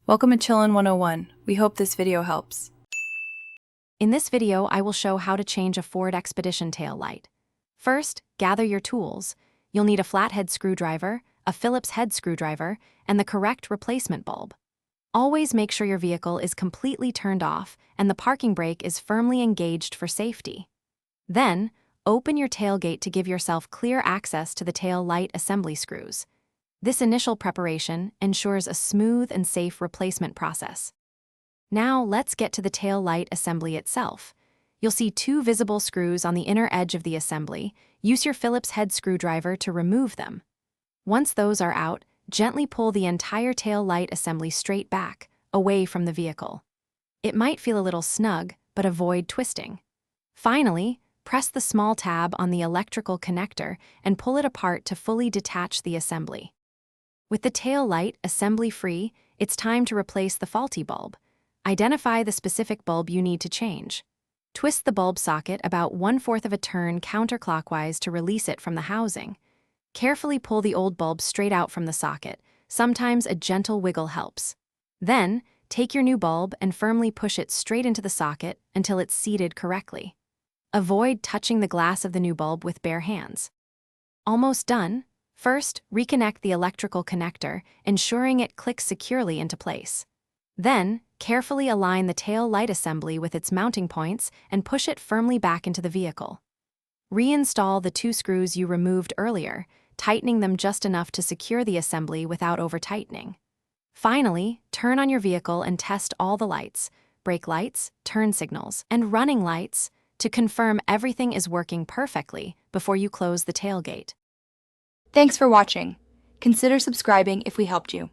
Welcome to Chillin' 101. We hope this video helps. In this video, I will show how to change a Ford Expedition tail light. First, gather your tools. You'll need a flathead screwdriver, a Phillips head screwdriver, and the correct replacement bulb. Always make sure your vehicle is completely turned off and the parking brake is firmly engaged for safety. Then, open your tailgate to give yourself clear access to the tail light assembly screws. This initial preparation ensures a smooth and safe replacement process. Now let's get to the tail light assembly itself. You'll see two visible screws on the inner edge of the assembly. Use your Phillips head screwdriver to remove them. Once those are out, gently pull the entire tail light assembly straight back, away from the vehicle. It might feel a little snug, but avoid twisting. Finally, press the small tab on the electrical connector and pull it apart to fully detach the assembly. With the tail light assembly free, it's time to replace the faulty bulb. Identify the specific bulb you need to change. Twist the bulb socket about 1/4 of a turn counterclockwise to release it from the housing. Carefully pull the old bulb straight out from the socket. Sometimes a gentle wiggle helps. Then, take your new bulb and firmly push it straight into the socket until it's seated correctly. Avoid touching the glass of the new bulb with bare hands. Almost done. First, reconnect the electrical connector, ensuring it clicks securely into place. Then, carefully align the tail light assembly with its mounting points and push it firmly back into the vehicle. Reinstall the two screws you removed earlier, tightening them just enough to secure the assembly without over-tightening. Finally, turn on your vehicle and test all the lights, brake lights, turn signals, and running lights to confirm everything is working perfectly before you close the tailgate. Thanks for watching. Consider subscribing if we helped you.